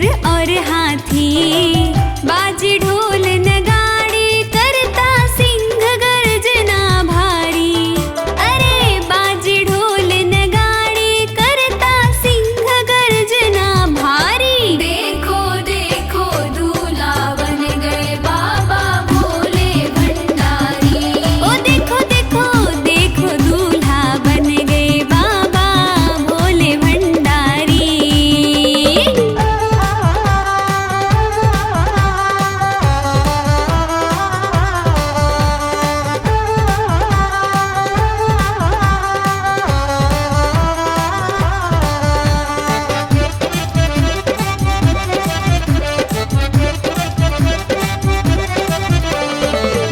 ऊपर और हाथी, बाजे ढोल नगाड़े करता सिंह गर्जना भारी। अरे बाजे ढोल नगाड़े करता सिंह गर्जना भारी। देखो देखो दूल्हा बन गए बाबा भोले भंडारी। ओ देखो देखो देखो दूल्हा बन गए बाबा भोले भंडारी।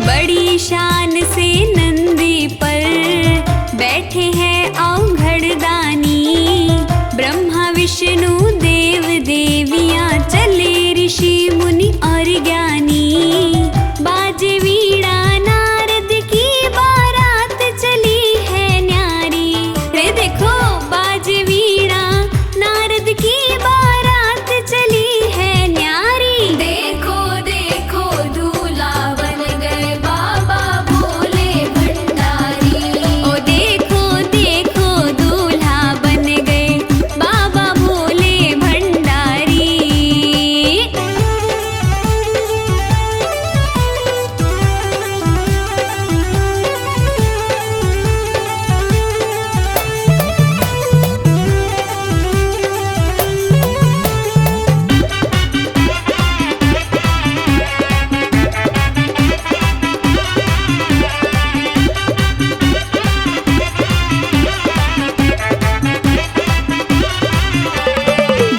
बड़ी शान से नंदी पर बैठे हैं औघड़दानी, ब्रह्मा विष्णु देव देवियां चले ऋषि मुनि और ज्ञानी। बाजे वीणा नारद की बारात चली है न्यारी। रे देखो बाजे वीणा नारद की बारात चली है न्यारी। देखो देखो दूल्हा बन गए बाबा भोले भंडारी। ओ देखो देखो दूल्हा बन गए बाबा भोले भंडारी।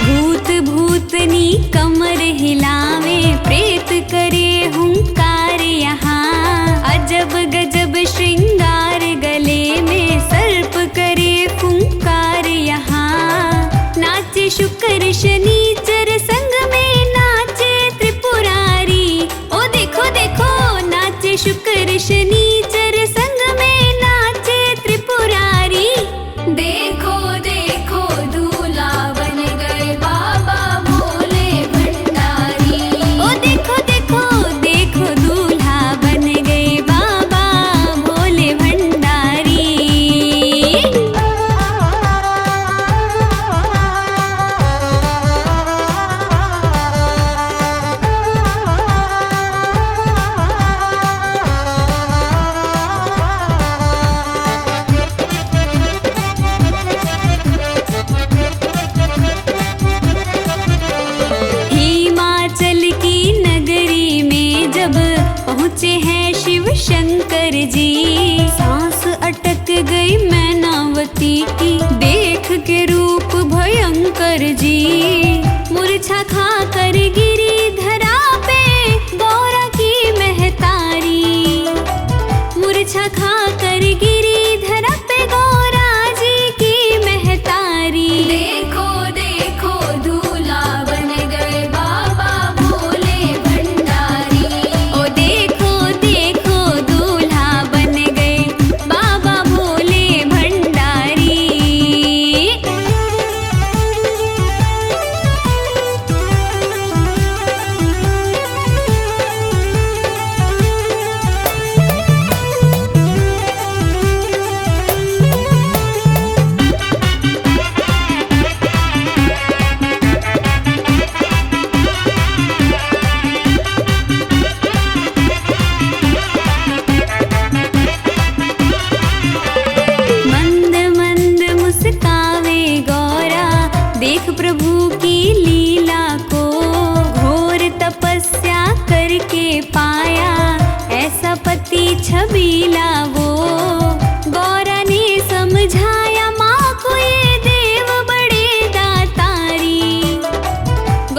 भूत भूतनी कमर हिलावे, प्रेत करे हुंकार यहाँ। अजब गजब श्रृंगार गले में सर्प करे फुंकार यहाँ। नाचे शुक्र शनीचर संग में नाचे त्रिपुरारी। ओ देखो देखो नाचे शुक्र शनीचर संग में नाचे त्रिपुरारी। देखो देखो दूल्हा बन गए बाबा भोले भंडारी। ओ देखो देखो देखो दूल्हा बन गए बाबा भोले भंडारी। हिमाचल की नगरी में जब पहुँचे हैं शिव शंकर जी, सांस अटक गई मैनावती की देख के रूप भयंकर जी। मूर्छा खा कर गिरी धरा पे गौरा की महतारी। मूर्छा खा कर गिरी धरा पे गौरा जी की महतारी। देखो देखो दूल्हा बन गए बाबा भोले भंडारी। ओ देखो देखो दूल्हा बन गए बाबा भोले भंडारी। मंद मंद मुस्कावे गौरा, देख प्रभु की लीला को। घोर तपस्या करके पाया ऐसा पति छबीला वो। गौरा ने समझाया माँ को ये देव बड़े दातारी।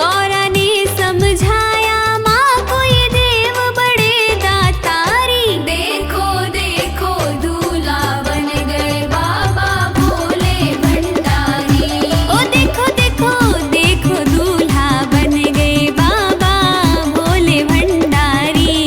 गौरा ने समझाया माँ को ये देव बड़े दातारी। देखो देखो दूल्हा बन गए बाबा भोले भंडारी। ओ देखो देखो देखो दूल्हा बन गए बाबा भोले भंडारी।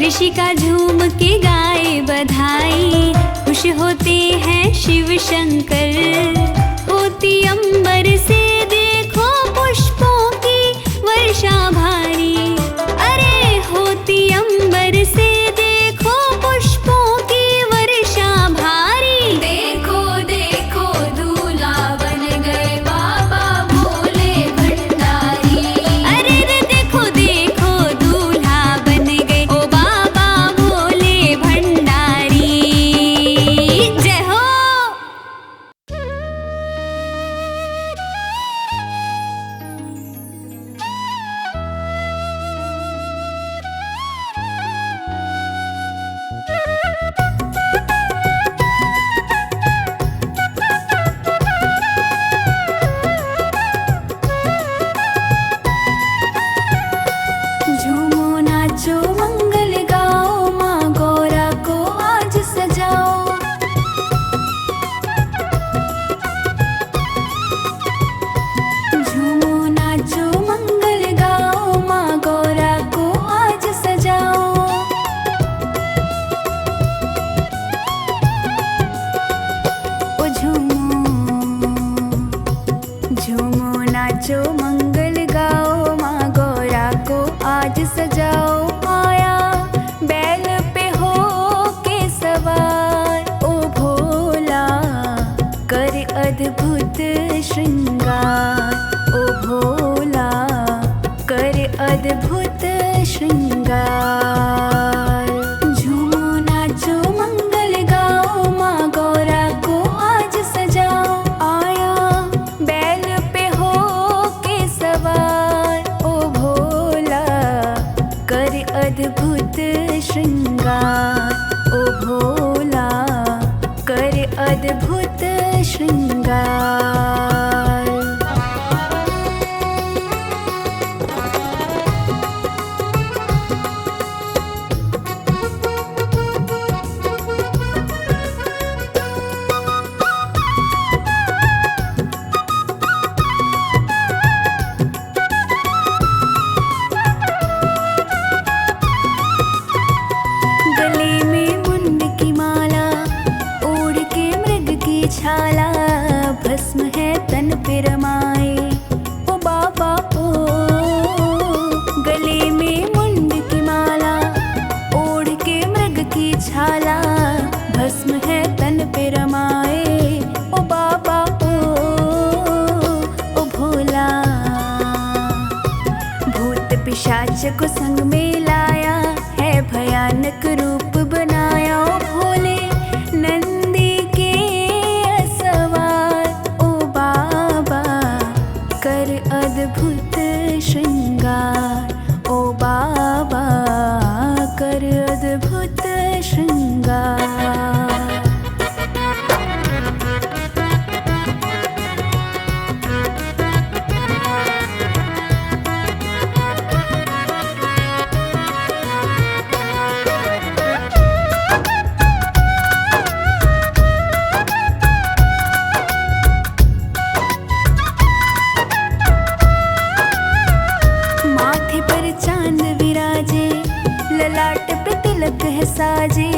ऋषिका झूम के गाए बधाई, खुश होते हैं शिव शंकर। होती अंबर से देखो पुष्पों की वर्षा भारी, अरे होती अंबर से देखो पुष्पों की वर्षा भारी। देखो देखो दूल्हा बन गए बाबा भोले भंडारी। अरे रे देखो देखो दूल्हा बन गए ओ बाबा भोले भंडारी। जय हो। झूमो नाचो मंगल गाओ, माँ गौरा को आज सजाओ। झूमो नाचो मंगल गाओ, माँ गौरा को आज सजाओ। ओ झूमो नाचो मंगल गाओ, माँ गौरा को आज सजाओ। आया बैल पे हो के सवार, ओ भोला कर अद्भुत श्रृंगार। ओ भोला कर अद्भुत श्रृंगार। झूमो नाचो मंगल गाओ, माँ गौरा को आज सजाओ। आया बैल पे हो के सवार, ओ भोला कर अद्भुत श्रृंगार। ओ भोला कर अद्भुत श्रृंगार। गले में मुंड की माला, ओढ़ के मृग की छाला, भस्म है तन पे रमाए ओ बाबा ओ। गले में मुंड की माला, ओढ़ के मृग की छाला, भस्म है तन पे रमाए ओ बाबा ओ भोला। भूत पिशाच को संग में लाया है, भयानक रूप बनाया ओ भोले नंदी के असवार। ओ बाबा कर अद्भुत श्रृंगार। ओ बाबा कर अद्भुत श्रृंगार। माथे पर चांद विराजे, ललाट पे तिलक है साजे,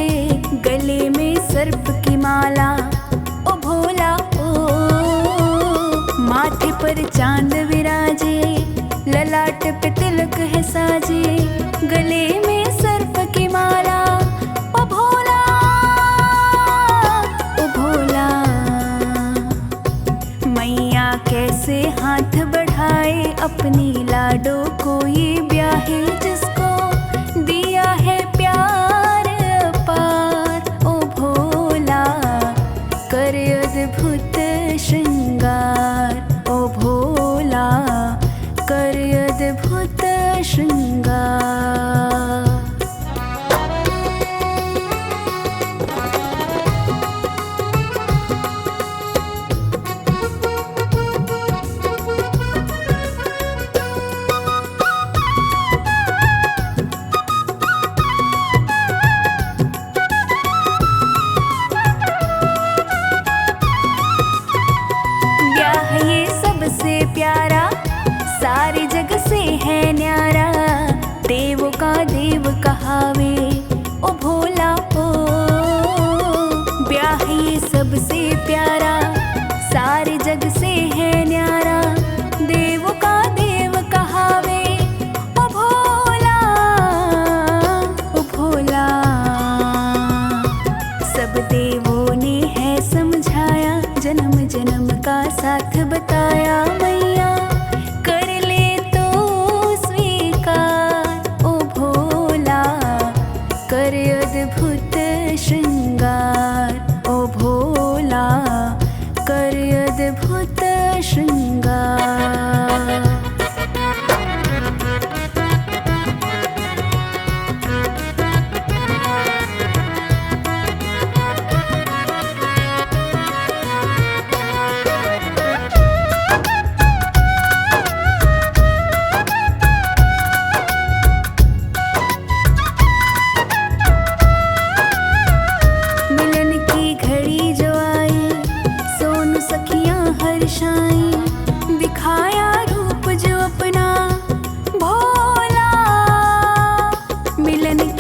गले में सर्प की माला ओ भोला ओ। माथे पर चांद विराजे, ललाट पे तिलक है साजे, गले में सर्प की माला ओ भोला ओ भोला। मैया कैसे हाथ बढ़ाए, अपनी लाडो को ये ब्याहे, जिसको दिया है प्यार अपार। ओ भोला कर अद्भुत श्रृंगार। ओ भोला कर अद्भुत श्रृंगार।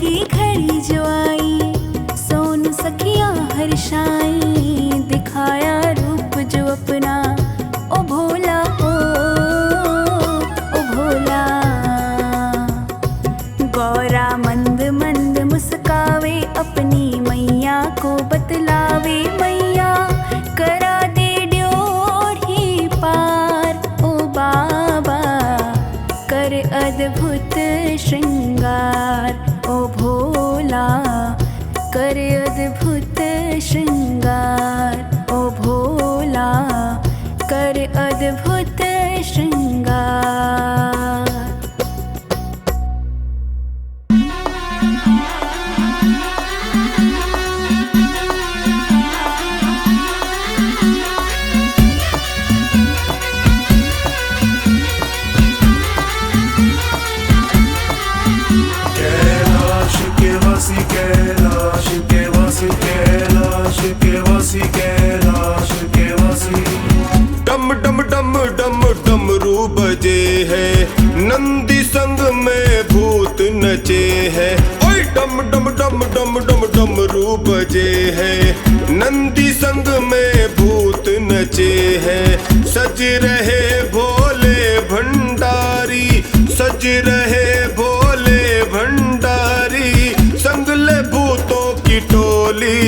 की घड़ी जो आई, सोन सखियां हर्षाई, दिखाया रूप जो अपना, ओ भोला ओ भोला। गौरा मंद मंद मुस्कावे, अपनी मैया को बतलावे, मैया करा दे ड्योढ़ी पार, ओ बाबा कर अद्भुत श्रृंगार, ओ भोला कर अद्भुत श्रृंगार, ओ भोला कर अद्भुत श्रृंगार। कैलाश के वासी, कैलाश के वासी, कैलाश के वासी, कैलाश के वासी। डम डम डम डम डमरू बजे है, नंदी संग में भूत नचे है। ओए डम डम डम डम डम डमरू बजे है, नंदी संग में भूत नचे है। सज रहे भोले भंडारी, सज रहे भोले भंडारी, संग ले भूतों की टोली।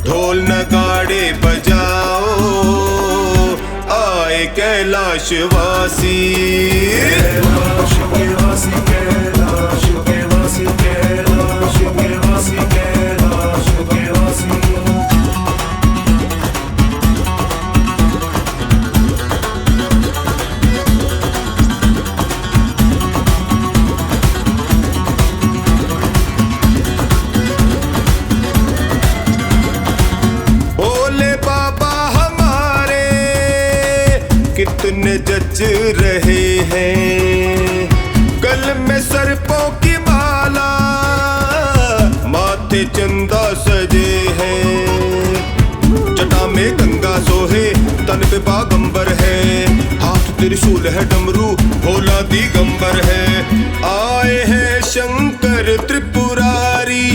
ढोल नगाड़े बजाओ, आए कैलाशवासी। कैलाश के वासी, कैलाश के वासी, कैलाश के वासी, कैलाश के वासी। भोले बाबा हमारे कितने जच रहे हैं, गल में सर्पों की माला, माथे चंदा सजे हैं। जटा में गंगा सोहे, तन पे बागंबर है, हाथ त्रिशूल है, डमरू भोला दिगंबर है। आए हैं शंकर त्रिपुरारी,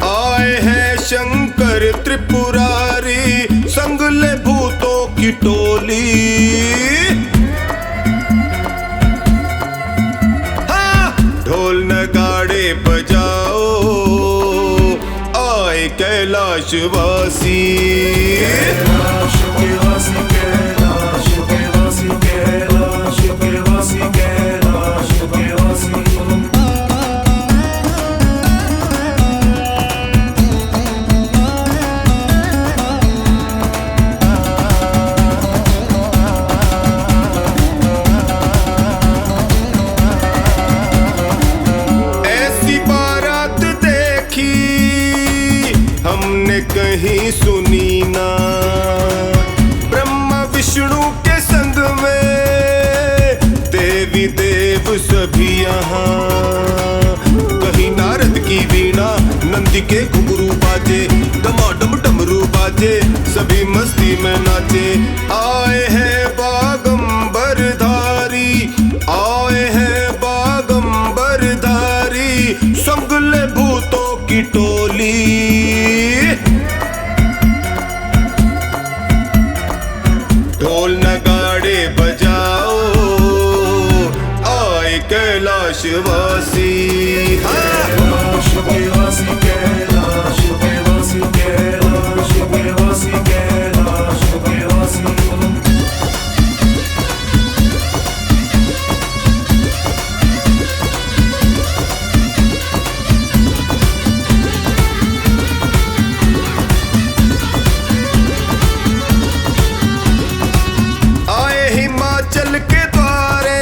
आए हैं शंकर त्रिपुरारी, संग ले भूतों की टोली। हाँ, ढोल नगाड़े बजाओ, आए कैलाशवासी। कैलाश के वासी, कैलाश के वासी, कैलाश के वासी, कैलाश के वासी। ऐसी बारात देखी हमने कहीं सुनी ना, ब्रह्मा विष्णु के संग में देवी देव सभी यहाँ। कहीं नारद की वीणा, नंदी के घुंघरू बाजे, डमाडम डमरू बाजे, सभी मस्ती में नाचे। आए हैं बागंबर धारी, आए हैं बागंबर धारी, संग ले भूतों की टोली। ढोल नगाड़े बजाओ, आए कैलाशवासी। हाँ। कैलाश के वासी, कैलाश के वासी, कैलाश के वासी, कैलाश के वासी। आए हिमाचल के द्वारे,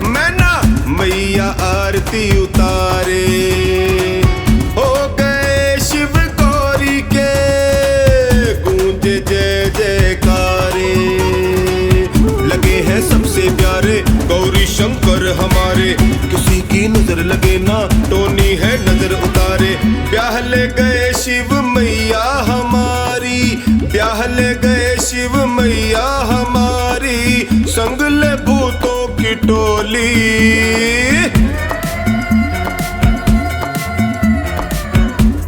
मैं ना मैया आरती उतारे। हो गए शिव गौरी के, गूंजे जय जयकारे। लगे हैं सबसे प्यारे गौरी शंकर हमारे, किसी की नजर लगे ना टोनी है नजर उतारे। ब्याह ले गए शिव मैया हमारी, ब्याह ले गए शिव मैया हमारी, संग ले भूतों की टोली।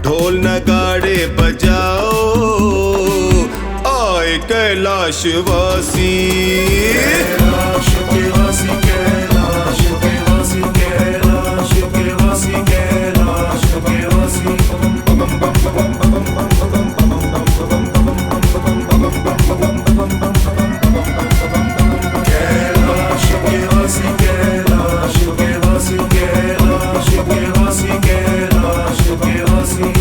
ढोल नगाड़े बजाओ आए कैलाशवासी। कैलाश के वासी, कैलाश के वासी, कैलाश के वासी, कैलाश के वासी। कैलाश के वासी, कैलाश के वासी, कैलाश के वासी, कैलाश के वासी।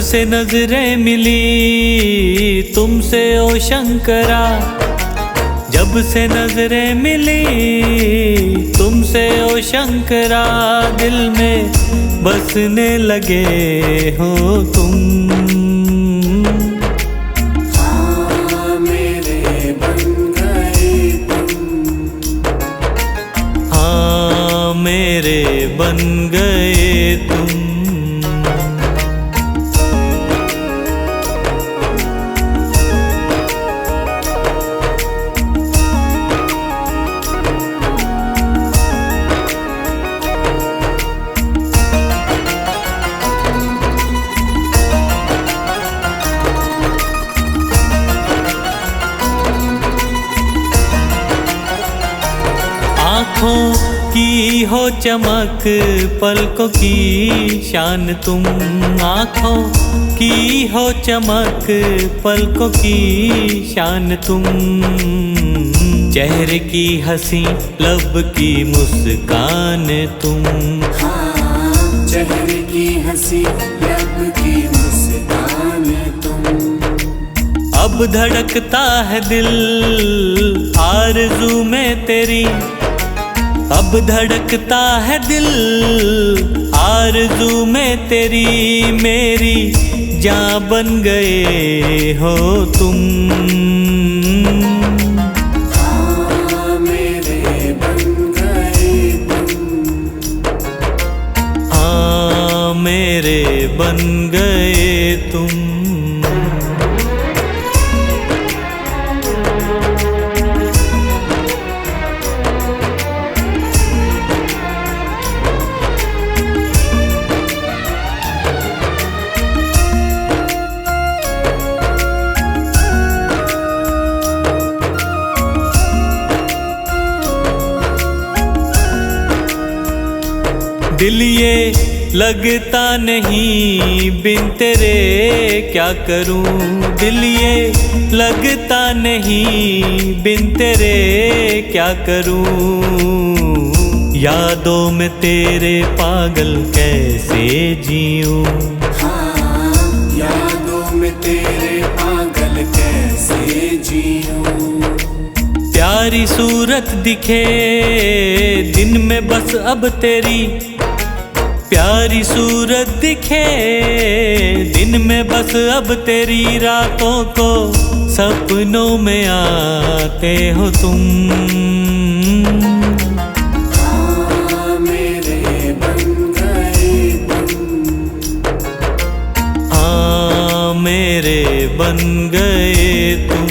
से नजरें मिली तुमसे ओ शंकरा, जब से नजरें मिली तुमसे ओ शंकरा, दिल में बसने लगे हो तुम। हाँ मेरे बन गए तुम, हाँ मेरे बन गए तुम। आँखों की हो चमक पलकों की शान तुम, आँखों की हो चमक पलकों की शान तुम। चेहरे की हंसी लब की मुस्कान तुम, हाँ चेहरे की हंसी लब की मुस्कान तुम। अब धड़कता है दिल आरज़ू में तेरी, अब धड़कता है दिल आरज़ू में तेरी, मेरी जान बन गए हो तुम। हाँ मेरे बन गए तुम, हाँ मेरे बन गए तुम। दिल ये लगता नहीं बिन तेरे क्या करूं, दिल ये लगता नहीं बिन तेरे क्या करूं। यादों में तेरे पागल कैसे जीऊं, हाँ यादों में तेरे पागल कैसे जीऊं। प्यारी सूरत दिखे दिन में बस अब तेरी, प्यारी सूरत दिखे दिन में बस अब तेरी, रातों को सपनों में आते हो तुम। हाँ मेरे बन गए तुम, हाँ मेरे बन गए तुम।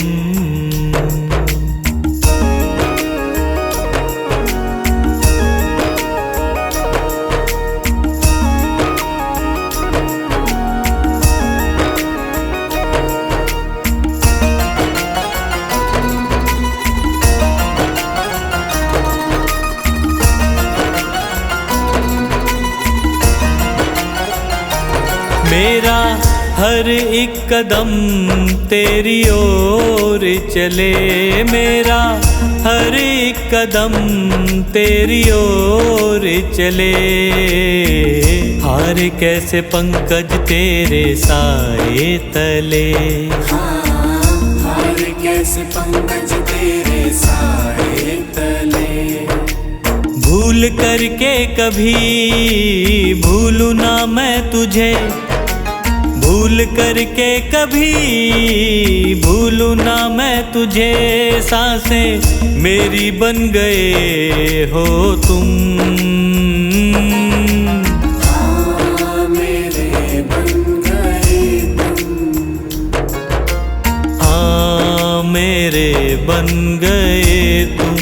मेरा हर एक कदम तेरी ओर चले, मेरा हर एक कदम तेरी ओर चले। हार कैसे पंकज तेरे साए तले, हार कैसे पंकज तेरे साए तले। भूल करके कभी भूलूं ना मैं तुझे, भूल करके कभी भूलूं ना मैं तुझे। सांसें मेरी बन गए हो तुम। हाँ मेरे बन गए तुम, हाँ मेरे बन गए तुम।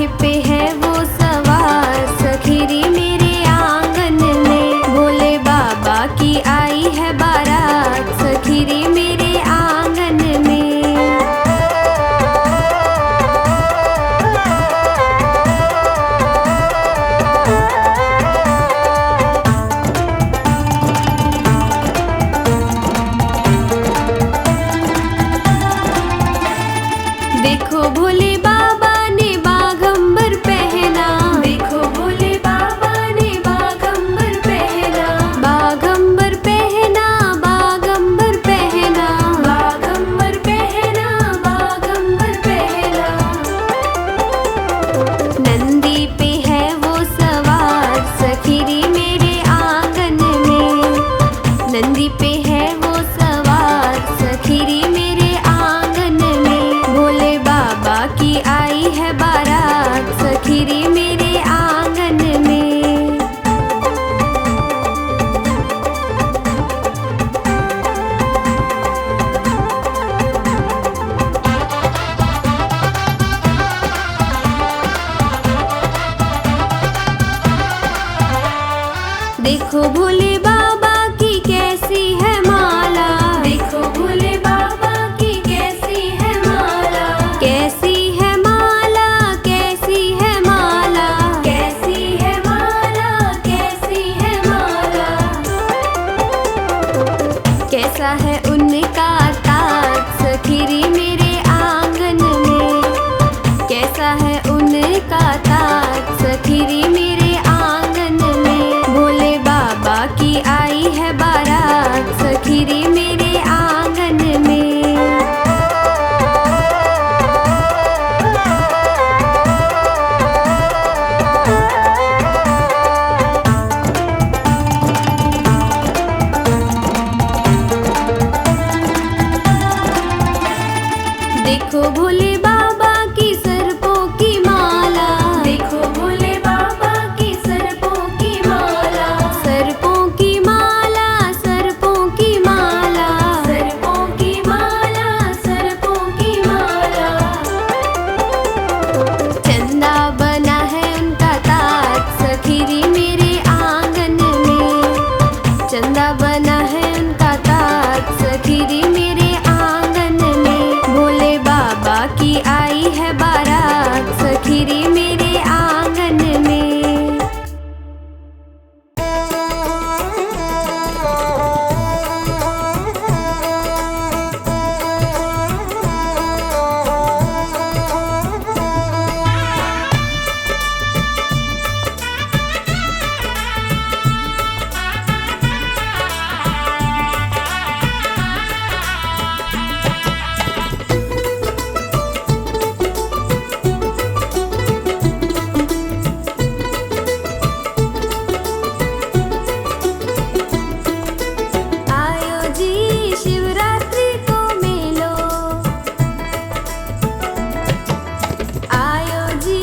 माथे पे है वो सवार सखीरी मेरे आंगन में। भोले बाबा की आई है बारात सखीरी मेरे आंगन में। देखो भोले बाबा ने बागंबर पहना। देखो भोले बाबा ने बागंबर पहना। बागंबर पहना बागंबर पहना। बागंबर पहना बागंबर पहना। नंदी पे है वो सवार सखीरी मेरे आंगन में। नंदी पे है वो सवार सखीरी मेरे आंगन में। भोले बाबा की आई है बारात सखीरी मेरे आंगन में। देखो भोले बाबा की कैसी है माला। देखो भोले बाबा की कैसी है माला। कैसी है माला कैसी है माला। कैसी है माला कैसी है माला। कैसा है उनका ताज सखीरी मेरे आंगन में। कैसा है उनका ताज सखीरी मेरे आंगन में। भोले बाबा की आई है बारात सखीरी मेरे आंगन में। देखो भोले बाबा की सर्पों की माला। देखो भोले बाबा की सर्पों की माला। सर्पों की माला सर्पों की माला। सर्पों की माला सर्पों की माला। चंदा बना है उनका ताज सखीरी मेरे आंगन में। चंदा बना है उनका ताज सखीरी मेरे आंगन में। भोले बाबा की आई है बारात सखीरी मेरे आंगन में। आयो जी शिवरात्रि को मेलो। आयो जी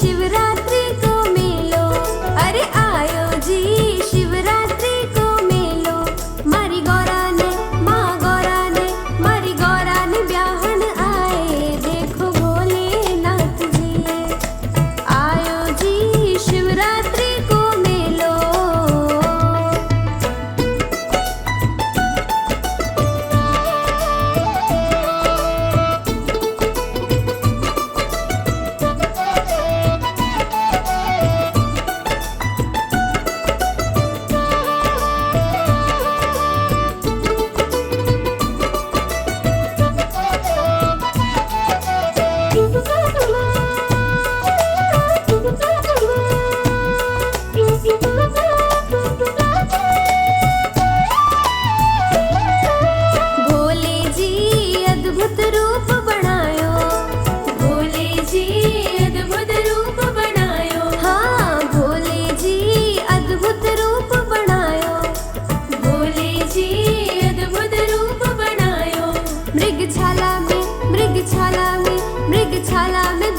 शिवरात्रि को मेलो। अरे आयो जी शिवरात्रि को मेलो। मारी गौरा ने माँ गौरा ने मारी गौरा ने ब्याहन आए। देखो भोलेनाथ जी आयो जी शिवरात्रि को मेलो। भोले जी अद्भुत रूप बनायो। भोले जी अद्भुत रूप बनायो। हाँ भोले जी अद्भुत रूप बनायो। भोले जी अद्भुत रूप बनायो। मृगशाला में मृगशाला में मृगशाला में